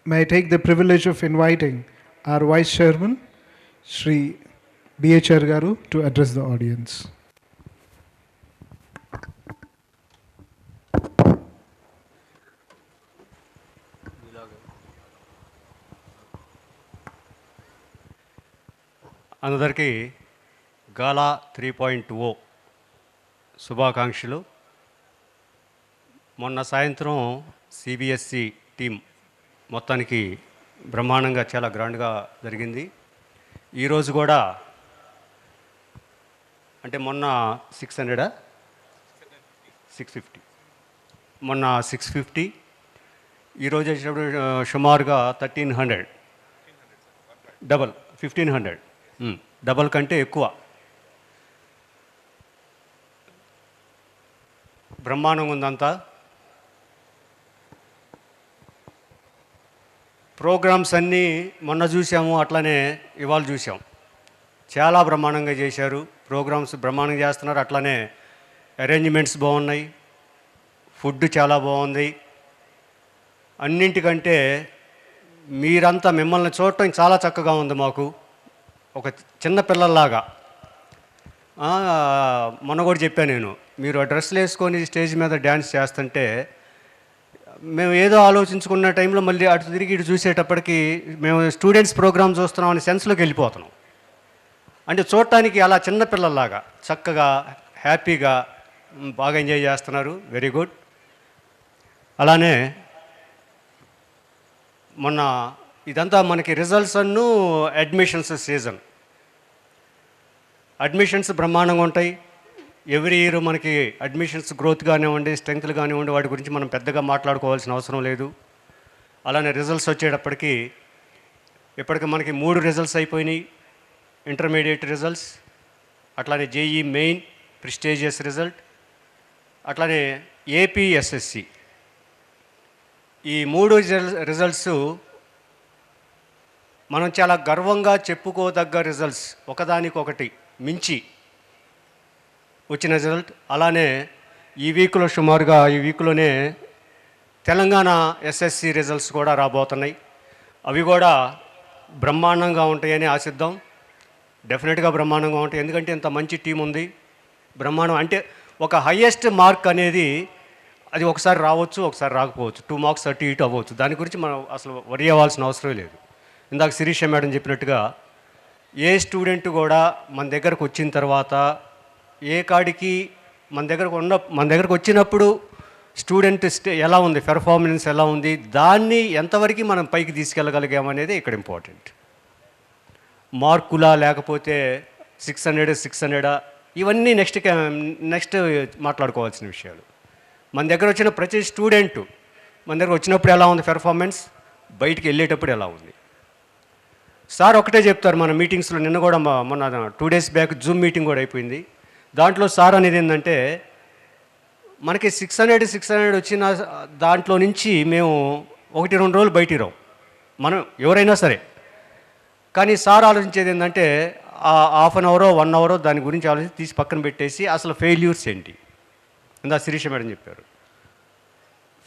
may I take the privilege of inviting our Vice Chairman, Sri B.H.R. Garu, to address the audience. అందరికీ గాలా 3.0 శుభాకాంక్షలు. మొన్న సాయంత్రం CBSE team మొత్తానికి బ్రహ్మాండంగా చాలా గ్రాండ్గా జరిగింది. ఈరోజు కూడా అంటే మొన్న 650 మొన్న 650 ఈరోజు వచ్చేటప్పుడు సుమారుగా 1300 డబల్ 1500 డబల్ కంటే ఎక్కువ. బ్రహ్మాండంగా ఉందంతా. ప్రోగ్రామ్స్ అన్నీ మొన్న చూసాము, అట్లనే ఇవాళ చూసాం. చాలా బ్రహ్మాండంగా చేశారు. ప్రోగ్రామ్స్ బ్రహ్మాండంగా చేస్తున్నారు. అట్లనే అరేంజ్మెంట్స్ బాగున్నాయి, ఫుడ్ చాలా బాగుంది. అన్నింటికంటే మీరంతా మిమ్మల్ని చూడటం చాలా చక్కగా ఉంది. మాకు ఒక చిన్న పిల్లల్లాగా మొన్న కూడా చెప్పాను నేను, మీరు డ్రెస్సులు వేసుకొని స్టేజ్ మీద డ్యాన్స్ చేస్తుంటే మేము ఏదో ఆలోచించుకున్న టైంలో మళ్ళీ అటు తిరిగి ఇటు చూసేటప్పటికి మేము స్టూడెంట్స్ ప్రోగ్రామ్ చూస్తున్నాం అనే సెన్స్లోకి వెళ్ళిపోతున్నాం. అంటే చూడటానికి అలా చిన్నపిల్లల్లాగా చక్కగా హ్యాపీగా బాగా ఎంజాయ్ చేస్తున్నారు. Very good. అలానే మొన్న ఇదంతా మనకి రిజల్ట్స్ అన్ను అడ్మిషన్స్ సీజన్. అడ్మిషన్స్ బ్రహ్మాండంగా ఉంటాయి. ఎవ్రీ ఇయర్ మనకి అడ్మిషన్స్ గ్రోత్ కానివ్వండి, స్ట్రెంగ్త్లు కానివ్వండి, వాటి గురించి మనం పెద్దగా మాట్లాడుకోవాల్సిన అవసరం లేదు. అలానే రిజల్ట్స్ వచ్చేటప్పటికి ఇప్పటికి మనకి 3 రిజల్ట్స్ అయిపోయినాయి. ఇంటర్మీడియట్ రిజల్ట్స్, అట్లానే జేఈ మెయిన్ ప్రిస్టేజియస్ రిజల్ట్, అట్లానే ఏపీఎస్ఎస్సి. ఈ 3 రిజల్ట్స్ మనం చాలా గర్వంగా చెప్పుకోదగ్గ రిజల్ట్స్, ఒకదానికొకటి మించి వచ్చిన రిజల్ట్. అలానే ఈ వీక్లో సుమారుగా ఈ వీక్లోనే తెలంగాణ ఎస్ఎస్సి రిజల్ట్స్ కూడా రాబోతున్నాయి. అవి కూడా బ్రహ్మాండంగా ఉంటాయని ఆశిద్దాం. డెఫినెట్గా బ్రహ్మాండంగా ఉంటాయి. ఎందుకంటే ఇంత మంచి టీం ఉంది. బ్రహ్మాండం అంటే ఒక హయ్యెస్ట్ మార్క్ అనేది అది ఒకసారి రావచ్చు, ఒకసారి రాకపోవచ్చు. 2 మార్క్స్ అటు ఇటు అవ్వచ్చు. దాని గురించి మనం అసలు వరి అవ్వాల్సిన అవసరం లేదు. ఇందాక శిరీష మేడం చెప్పినట్టుగా ఏ స్టూడెంట్ కూడా మన దగ్గరకు వచ్చిన తర్వాత ఏ కాడికి మన దగ్గరకు వచ్చినప్పుడు స్టూడెంట్ ఎలా ఉంది, పెర్ఫార్మెన్స్ ఎలా ఉంది, దాన్ని ఎంతవరకు మనం పైకి తీసుకెళ్ళగలిగామనేది ఇక్కడ ఇంపార్టెంట్. మార్కులా లేకపోతే 600 ఇవన్నీ నెక్స్ట్ మాట్లాడుకోవాల్సిన విషయాలు. మన దగ్గర వచ్చిన ప్రతి స్టూడెంట్ మన దగ్గర వచ్చినప్పుడు ఎలా ఉంది పెర్ఫార్మెన్స్, బయటికి వెళ్ళేటప్పుడు ఎలా ఉంది. సార్ ఒకటే చెప్తారు మన మీటింగ్స్లో. నిన్న కూడా మొన్న 2 days బ్యాక్ జూమ్ మీటింగ్ కూడా అయిపోయింది. దాంట్లో సార్ అనేది ఏంటంటే మనకి 600 వచ్చిన దాంట్లో నుంచి మేము 1-2 రోజులు బయటికి రావు మనం ఎవరైనా సరే. కానీ సార్ ఆలోచించేది ఏంటంటే హాఫ్ అన్ అవరో 1 అవరో దాని గురించి ఆలోచించి తీసి పక్కన పెట్టేసి అసలు ఫెయిల్యూర్స్ ఏంటి, ఇందా శిరీష మేడం చెప్పారు.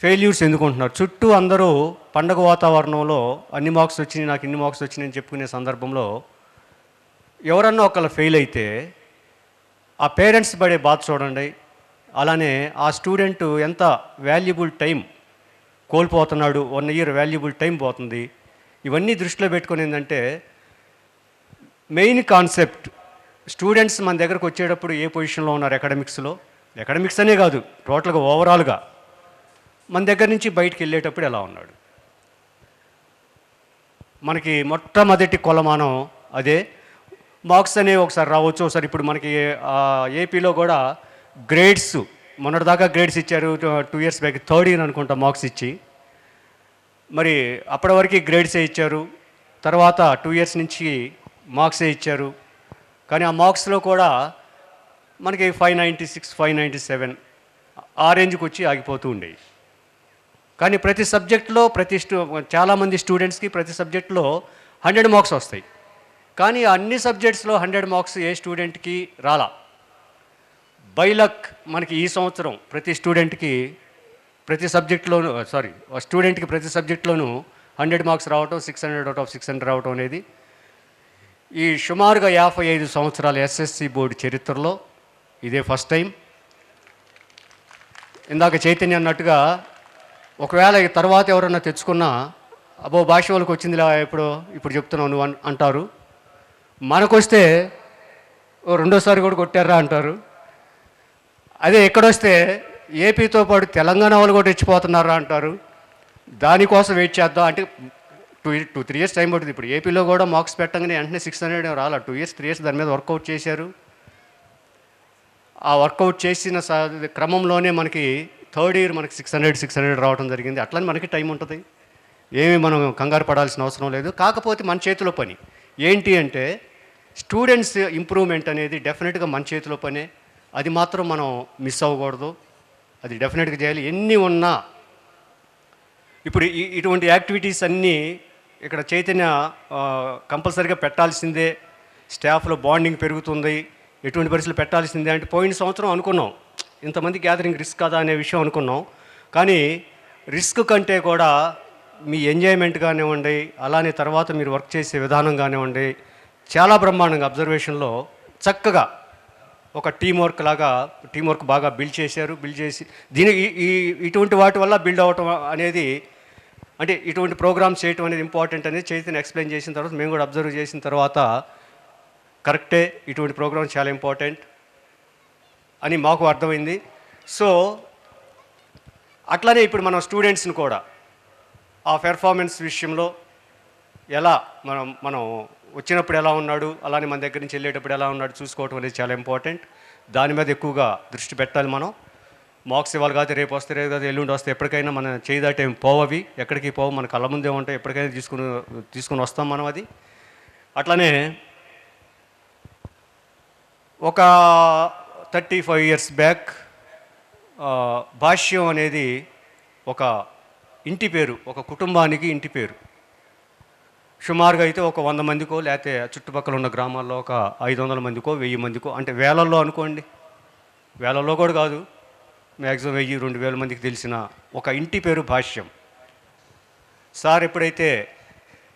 ఫెయిల్యూర్స్ ఎందుకుంటున్నారు? చుట్టూ అందరూ పండగ వాతావరణంలో అన్ని మార్క్స్ వచ్చినాయి, నాకు ఇన్ని మార్క్స్ వచ్చినాయి అని చెప్పుకునే సందర్భంలో ఎవరన్నా ఒకళ్ళు ఫెయిల్ అయితే ఆ పేరెంట్స్ పడే బాధ చూడండి. అలానే ఆ స్టూడెంట్ ఎంత వాల్యుబుల్ టైం కోల్పోతున్నాడు, 1 year వాల్యుబుల్ టైం పోతుంది. ఇవన్నీ దృష్టిలో పెట్టుకుని ఏంటంటే మెయిన్ కాన్సెప్ట్ స్టూడెంట్స్ మన దగ్గరకు వచ్చేటప్పుడు ఏ పొజిషన్లో ఉన్నారు, ఎకడమిక్స్ అనే కాదు, టోటల్గా ఓవరాల్గా మన దగ్గర నుంచి బయటికి వెళ్ళేటప్పుడు ఎలా ఉన్నాడు. మనకి మొట్టమొదటి కొలమానం అదే. మార్క్స్ అనేవి ఒకసారి రావచ్చు, ఒకసారి ఇప్పుడు మనకి ఏపీలో కూడా గ్రేడ్స్ మొన్నటిదాకా గ్రేడ్స్ ఇచ్చారు. 2 years బ్యాక్ 3rd year అనుకుంటా మార్క్స్ ఇచ్చి, మరి అప్పటి వరకు గ్రేడ్సే ఇచ్చారు. తర్వాత 2 years నుంచి మార్క్సే ఇచ్చారు. కానీ ఆ మార్క్స్లో కూడా మనకి 596, 597 ఆ రేంజ్కి వచ్చి ఆగిపోతూ ఉండేవి. కానీ ప్రతి సబ్జెక్ట్లో చాలామంది స్టూడెంట్స్కి ప్రతి సబ్జెక్ట్లో 100 మార్క్స్ వస్తాయి. కానీ అన్ని సబ్జెక్ట్స్లో 100 మార్క్స్ ఏ స్టూడెంట్కి రాలా. బైలక్ మనకి ఈ సంవత్సరం ప్రతి స్టూడెంట్కి ప్రతి సబ్జెక్టులోనూ 100 మార్క్స్ రావటం, 600 అవుట్ ఆఫ్ 600 రావటం అనేది ఈ సుమారుగా 55 సంవత్సరాల ఎస్ఎస్సి బోర్డు చరిత్రలో ఇదే ఫస్ట్ టైం. ఇందాక చైతన్య అన్నట్టుగా ఒకవేళ ఈ తర్వాత ఎవరన్నా తెచ్చుకున్నా అబ్బో భాష వాళ్ళకి వచ్చిందిలా ఇప్పుడు చెప్తున్నావు నువ్వు అంటారు. మనకొస్తే ఓ రెండోసారి కూడా కొట్టారా అంటారు. అదే ఎక్కడొస్తే ఏపీతో పాటు తెలంగాణ వాళ్ళు కూడా తెచ్చిపోతున్నారా అంటారు. దానికోసం వెయిట్ చేద్దాం అంటే 2-3 ఇయర్స్ టైం పడుతుంది. ఇప్పుడు ఏపీలో కూడా మార్క్స్ పెట్టగానే వెంటనే 600 రాలా. 2 ఇయర్స్ 3 ఇయర్స్ దాని మీద వర్కౌట్ చేశారు. ఆ వర్కౌట్ చేసిన క్రమంలోనే మనకి థర్డ్ ఇయర్ మనకి 600 రావడం జరిగింది. అట్లని మనకి టైం ఉంటుంది, ఏమీ మనం కంగారు పడాల్సిన అవసరం లేదు. కాకపోతే మన చేతిలో పని ఏంటి అంటే స్టూడెంట్స్ ఇంప్రూవ్మెంట్ అనేది డెఫినెట్గా మన చేతిలో పనే. అది మాత్రం మనం మిస్ అవ్వకూడదు, అది డెఫినెట్గా చేయాలి. ఎన్ని ఉన్నా ఇప్పుడు ఇటువంటి యాక్టివిటీస్ అన్నీ ఇక్కడ చైతన్య కంపల్సరీగా పెట్టాల్సిందే. స్టాఫ్లో బాండింగ్ పెరుగుతుంది, ఎటువంటి పరిస్థితులు పెట్టాల్సిందే అంటే పోయిన సంవత్సరం అనుకున్నాం ఇంతమంది గ్యాదరింగ్ రిస్క్ కదా అనే విషయం అనుకున్నాం. కానీ రిస్క్ కంటే కూడా మీ ఎంజాయ్మెంట్ కానివ్వండి, అలానే తర్వాత మీరు వర్క్ చేసే విధానం కానివ్వండి, చాలా బ్రహ్మాండంగా అబ్జర్వేషన్లో చక్కగా ఒక టీం వర్క్ బాగా బిల్డ్ చేసి ఇటువంటి వాటి వల్ల బిల్డ్ అవటం అనేది అంటే ఇటువంటి ప్రోగ్రామ్స్ చేయటం అనేది ఇంపార్టెంట్ అనేది చైతన్య ఎక్స్ప్లెయిన్ చేసిన తర్వాత మేము కూడా అబ్జర్వ్ చేసిన తర్వాత కరెక్టే, ఇటువంటి ప్రోగ్రామ్స్ చాలా ఇంపార్టెంట్ అని మాకు అర్థమైంది. సో అట్లానే ఇప్పుడు మనం స్టూడెంట్స్ని కూడా ఆ పెర్ఫార్మెన్స్ విషయంలో ఎలా మనం వచ్చినప్పుడు ఎలా ఉన్నాడు, అలానే మన దగ్గర నుంచి వెళ్ళేటప్పుడు ఎలా ఉన్నాడు చూసుకోవటం అనేది చాలా ఇంపార్టెంట్. దాని మీద ఎక్కువగా దృష్టి పెట్టాలి. మనం మార్క్స్ ఇవ్వాలి కాదు, రేపు వస్తే రేపు కాదు ఎల్లుండి వస్తే ఎప్పటికైనా మన చేయదాటే పోవవి, ఎక్కడికి పోవు, మన కళ్ళ ముందే ఉంటాయి, ఎప్పటికైనా తీసుకుని వస్తాం మనం. అది అట్లానే ఒక 35 ఇయర్స్ బ్యాక్ భాష్యం అనేది ఒక ఇంటి పేరు, ఒక కుటుంబానికి ఇంటి పేరు. సుమారుగా అయితే ఒక 100 మందికో లేకపోతే చుట్టుపక్కల ఉన్న గ్రామాల్లో ఒక 500 మందికో 1000 మందికో, అంటే వేలల్లో అనుకోండి, వేలల్లో కూడా కాదు, మ్యాక్సిమం 1000-2000 మందికి తెలిసిన ఒక ఇంటి పేరు భాష్యం. సార్ ఎప్పుడైతే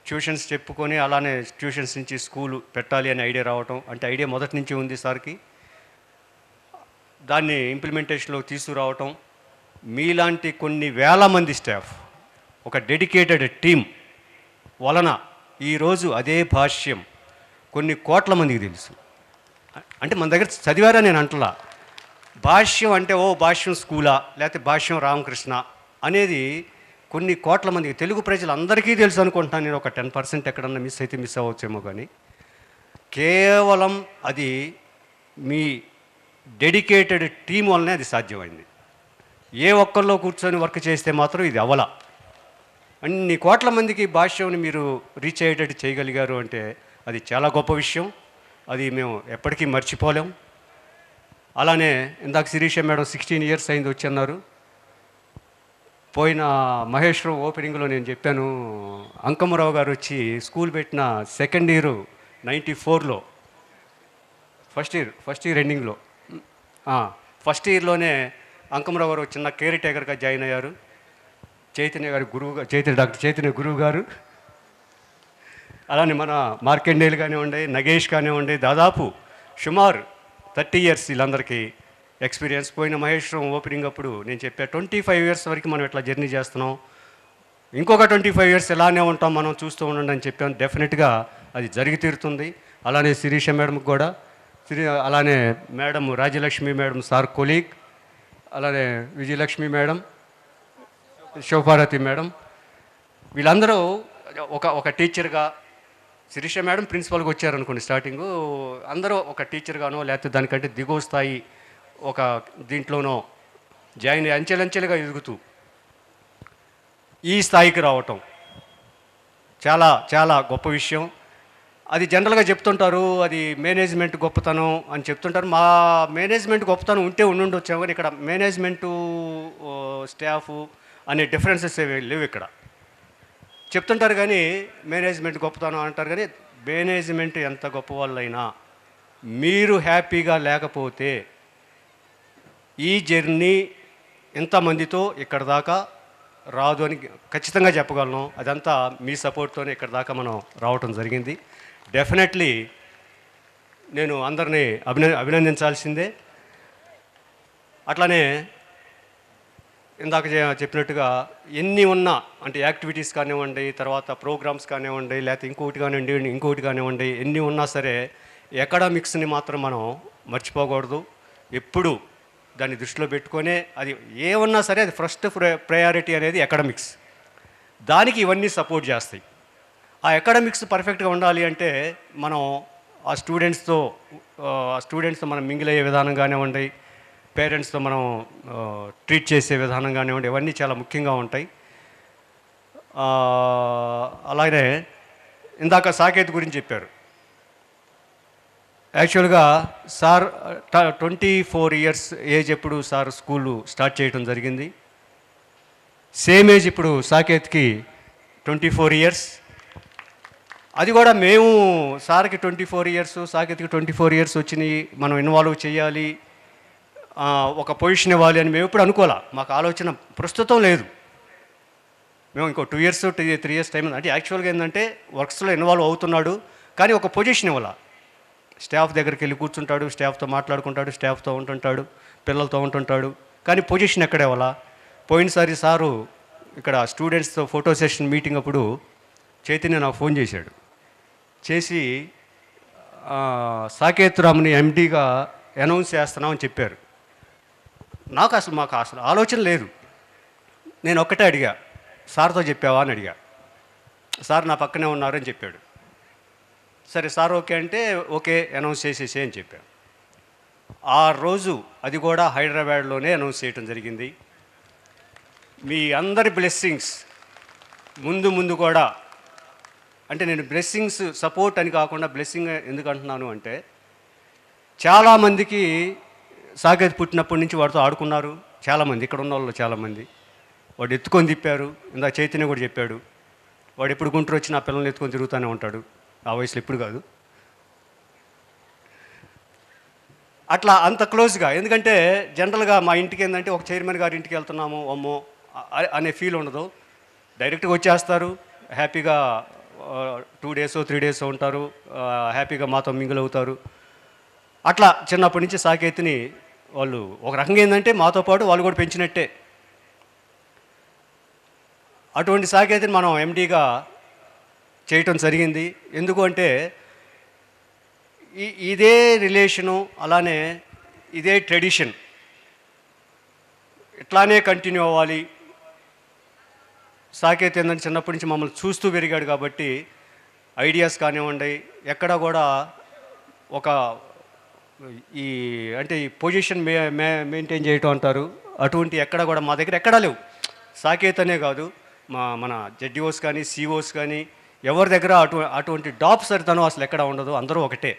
ట్యూషన్స్ చెప్పుకొని అలానే ట్యూషన్స్ నుంచి స్కూలు పెట్టాలి అనే ఐడియా రావటం, అంటే ఐడియా మొదటి నుంచి ఉంది సార్కి, దాన్ని ఇంప్లిమెంటేషన్లో తీసుకురావటం, మీలాంటి కొన్ని వేల మంది స్టాఫ్, ఒక డెడికేటెడ్ టీం వలన ఈరోజు అదే భాష్యం కొన్ని కోట్ల మందికి తెలుసు. అంటే మన దగ్గర చదివారా నేను అంటలా, భాష్యం అంటే ఓ భాష్యం స్కూలా లేకపోతే భాష్యం రామకృష్ణ అనేది కొన్ని కోట్ల మందికి, తెలుగు ప్రజలందరికీ తెలుసు అనుకుంటున్నాను నేను. ఒక 10% ఎక్కడన్నా మిస్ అయితే మిస్ అవ్వచ్చేమో, కానీ కేవలం అది మీ డెడికేటెడ్ టీం వల్లనే అది సాధ్యమైంది. ఏ ఒక్కరిలో కూర్చొని వర్క్ చేస్తే మాత్రం ఇది అవలా. అన్ని కోట్ల మందికి భాష్యంని మీరు రీచ్ అయ్యేటట్టు చేయగలిగారు అంటే అది చాలా గొప్ప విషయం, అది మేము ఎప్పటికీ మర్చిపోలేం. అలానే ఇందాక శిరీష మేడం 16 ఇయర్స్ అయింది వచ్చి అన్నారు. పోయిన మహేశ్వరం ఓపెనింగ్లో నేను చెప్పాను, అంకమ్మరావు గారు వచ్చి స్కూల్ పెట్టిన సెకండ్ ఇయర్ 94లో, ఫస్ట్ ఇయర్ ఎండింగ్లో, ఫస్ట్ ఇయర్లోనే అంకమ్మరావు గారు చిన్న కేర్ టేకర్గా జాయిన్ అయ్యారు. చైతన్య గారి గురువుగా డాక్టర్ చైతన్య గురువు గారు, అలానే మన మార్కండేయులు కానివ్వండి, నగేష్ కానివ్వండి, దాదాపు సుమారు 30 ఇయర్స్ వీళ్ళందరికీ ఎక్స్పీరియన్స్. పోయిన మహేశ్వరం ఓపెనింగ్ అప్పుడు నేను చెప్పా 25 ఇయర్స్ వరకు మనం ఇట్లా జర్నీ చేస్తున్నాం, ఇంకొక 25 ఇయర్స్ ఇలానే ఉంటాం మనం, చూస్తూ ఉండండి అని చెప్పాను. డెఫినెట్గా అది జరిగి తీరుతుంది. అలానే శిరీష మేడంకి కూడా, అలానే madam Rajyalakshmi madam sir colleague, అలానే విజయలక్ష్మి మేడం, శివపార్వతి మేడం, వీళ్ళందరూ ఒక టీచర్గా, శిరీష మేడం ప్రిన్సిపల్గా వచ్చారనుకోండి స్టార్టింగు, అందరూ ఒక టీచర్గానో లేకపోతే దానికంటే దిగువ స్థాయి ఒక దీంట్లోనో జాయిన్ అంచెలంచెలుగా ఎదుగుతూ ఈ స్థాయికి రావటం చాలా చాలా గొప్ప విషయం. అది జనరల్గా చెప్తుంటారు, అది మేనేజ్మెంట్ గొప్పతనం అని చెప్తుంటారు. మా మేనేజ్మెంట్ గొప్పతనం ఉంటే ఉండుండొచ్చాము, కానీ ఇక్కడ మేనేజ్మెంటు స్టాఫు అనే డిఫరెన్సెస్ లేవు. ఇక్కడ చెప్తుంటారు కానీ మేనేజ్మెంట్ గొప్పతనం అంటారు, కానీ మేనేజ్మెంట్ ఎంత గొప్ప వాళ్ళైనా మీరు హ్యాపీగా లేకపోతే ఈ జర్నీ ఎంతమందితో ఇక్కడ దాకా రాదు అని ఖచ్చితంగా చెప్పగలను. అదంతా మీ సపోర్ట్తోనే ఇక్కడ దాకా మనం రావటం జరిగింది. డెఫినెట్లీ నేను అందరినీ అభినందించాల్సిందే. అట్లానే ఇందాక చెప్పినట్టుగా ఎన్ని ఉన్నా అంటే యాక్టివిటీస్ కానివ్వండి, తర్వాత ప్రోగ్రామ్స్ కానివ్వండి, లేకపోతే ఇంకొకటి కానివ్వండి, ఎన్ని ఉన్నా సరే ఎకడామిక్స్ని మాత్రం మనం మర్చిపోకూడదు. ఎప్పుడు దాన్ని దృష్టిలో పెట్టుకొనే అది ఏమన్నా సరే అది ఫస్ట్ ప్రయారిటీ అనేది ఎకడమిక్స్. దానికి ఇవన్నీ సపోర్ట్ చేస్తాయి. ఆ ఎకడమిక్స్ పర్ఫెక్ట్గా ఉండాలి అంటే మనం ఆ స్టూడెంట్స్తో మనం మింగిల్ అయ్యే విధానం కానివ్వండి, పేరెంట్స్తో మనం ట్రీట్ చేసే విధానం కానివ్వండి, ఇవన్నీ చాలా ముఖ్యంగా ఉంటాయి. అలాగే ఇందాక సాకేత్ గురించి చెప్పారు. యాక్చువల్గా సార్ 24 ఇయర్స్ ఏజ్ ఎప్పుడు సార్ స్కూలు స్టార్ట్ చేయడం జరిగింది. సేమ్ ఏజ్ ఇప్పుడు సాకేత్కి 24 ఇయర్స్. అది కూడా మేము సార్కి 24 ఇయర్స్, సాకేత్కి 24 ఇయర్స్ వచ్చినాయి, మనం ఇన్వాల్వ్ చేయాలి, ఒక పొజిషన్ ఇవ్వాలి అని మేము ఎప్పుడు అనుకోలే. మాకు ఆలోచన ప్రస్తుతం లేదు. మేము ఇంకో 2 ఇయర్స్ 3 ఇయర్స్ టైం అంటే యాక్చువల్గా ఏంటంటే వర్క్స్లో ఇన్వాల్వ్ అవుతున్నాడు, కానీ ఒక పొజిషన్ ఇవ్వాల. స్టాఫ్ దగ్గరికి వెళ్ళి కూర్చుంటాడు, స్టాఫ్తో మాట్లాడుకుంటాడు, స్టాఫ్తో ఉంటుంటాడు, పిల్లలతో ఉంటుంటాడు, కానీ పొజిషన్ ఎక్కడ ఇవ్వాలా. పోయినసారి సారు ఇక్కడ స్టూడెంట్స్తో ఫోటో సెషన్ మీటింగ్ అప్పుడు చైతన్య నాకు ఫోన్ చేశాడు. చేసి సాకేత్ రామ్ని ఎండీగా అనౌన్స్ చేస్తున్నామని చెప్పారు. మాకు అసలు ఆలోచన లేదు. నేను ఒక్కటే అడిగా, సార్తో చెప్పావా అని అడిగా. సార్ నా పక్కనే ఉన్నారని చెప్పాడు. సరే సార్ ఓకే అంటే ఓకే అనౌన్స్ చేసేసే అని చెప్పాను. ఆ రోజు అది కూడా హైదరాబాద్లోనే అనౌన్స్ చేయడం జరిగింది. మీ అందరి బ్లెస్సింగ్స్ ముందు కూడా, అంటే నేను బ్లెస్సింగ్స్ సపోర్ట్ అని కాకుండా బ్లెస్సింగ్ ఎందుకు అంటున్నాను అంటే, చాలామందికి సాకేత్ పుట్టినప్పటి నుంచి వాడితో ఆడుకున్నారు. చాలామంది ఇక్కడ ఉన్న వాళ్ళు చాలామంది వాడు ఎత్తుకొని తిప్పారు. ఇందాక చైతన్య కూడా చెప్పాడు, వాడు ఎప్పుడు గుంటూరు వచ్చి నా పిల్లల్ని ఎత్తుకొని తిరుగుతూనే ఉంటాడు. ఆ వయసులో ఇప్పుడు కాదు, అట్లా అంత క్లోజ్గా. ఎందుకంటే జనరల్గా మా ఇంటికి ఏంటంటే ఒక చైర్మన్ గారి ఇంటికి వెళ్తున్నాము అమ్మో అనే ఫీల్ ఉండదు. డైరెక్ట్గా వచ్చేస్తారు, హ్యాపీగా 2 డేస్ 3 డేస్ ఉంటారు, హ్యాపీగా మాతో మింగిల్ అవుతారు. అట్లా చిన్నప్పటి నుంచి సాకేత్ని వాళ్ళు ఒక రకంగా ఏంటంటే మాతో పాటు వాళ్ళు కూడా పెంచినట్టే. అటువంటి సాకేత్ని మనం ఎండీగా చేయటం జరిగింది. ఎందుకు అంటే ఇదే రిలేషను, అలానే ఇదే ట్రెడిషన్ ఇట్లానే కంటిన్యూ అవ్వాలి. సాకేత్ ఏంటంటే చిన్నప్పటి నుంచి మమ్మల్ని చూస్తూ పెరిగాడు కాబట్టి ఐడియాస్ కానివ్వండి, ఎక్కడ కూడా ఒక ఈ అంటే ఈ పొజిషన్ మెయింటైన్ చేయటం అంటారు, అటువంటి ఎక్కడ కూడా మా దగ్గర ఎక్కడా లేవు. సాకేత్ అనే కాదు, మన జడ్డిఓస్ కానీ సిఓస్ కానీ ఎవరి దగ్గర అటువంటి డాప్ సరితనం అసలు ఎక్కడ ఉండదు. అందరూ ఒకటే.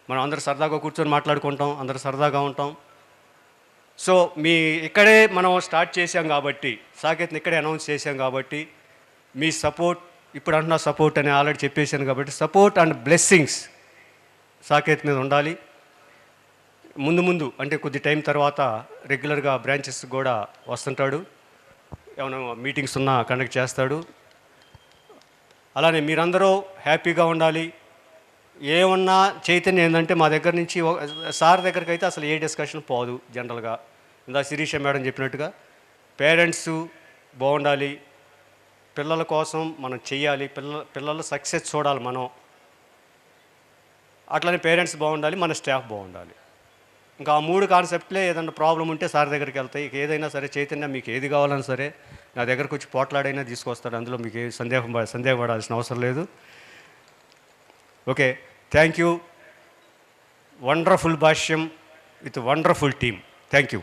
మనం అందరూ సరదాగా కూర్చొని మాట్లాడుకుంటాం, అందరూ సరదాగా ఉంటాం. సో ఇక్కడే మనం స్టార్ట్ చేసాం కాబట్టి, సాకేత్ని ఇక్కడే అనౌన్స్ చేసాం కాబట్టి, మీ సపోర్ట్ ఇప్పుడు అంటున్నా సపోర్ట్ అని ఆల్రెడీ చెప్పేశాను కాబట్టి, సపోర్ట్ అండ్ బ్లెస్సింగ్స్ సాకేత్ మీద ఉండాలి. ముందు అంటే కొద్ది టైం తర్వాత రెగ్యులర్గా బ్రాంచెస్ కూడా వస్తుంటాడు, ఏమైనా మీటింగ్స్ ఉన్నా కండక్ట్ చేస్తాడు. అలానే మీరందరూ హ్యాపీగా ఉండాలి. ఏమన్నా చైతన్యం ఏంటంటే మా దగ్గర నుంచి సార్ దగ్గరికి అయితే అసలు ఏ డిస్కషన్ పోదు జనరల్గా. ఇందా శిరీష మేడం చెప్పినట్టుగా పేరెంట్స్ బాగుండాలి, పిల్లల కోసం మనం చెయ్యాలి, పిల్లల సక్సెస్ చూడాలి మనం. అట్లనే పేరెంట్స్ బాగుండాలి, మన స్టాఫ్ బాగుండాలి. ఇంకా ఆ 3 కాన్సెప్ట్లే ఏదైనా ప్రాబ్లం ఉంటే సార్ దగ్గరికి వెళ్తాయి. ఏదైనా సరే చైతన్య మీకు ఏది కావాలన్నా సరే నా దగ్గరకు వచ్చి పోట్లాడైనా తీసుకొస్తాడు. అందులో మీకు ఏ సందేహపడాల్సిన అవసరం లేదు. Okay, thank you. Wonderful Bhashyam with wonderful team. Thank you.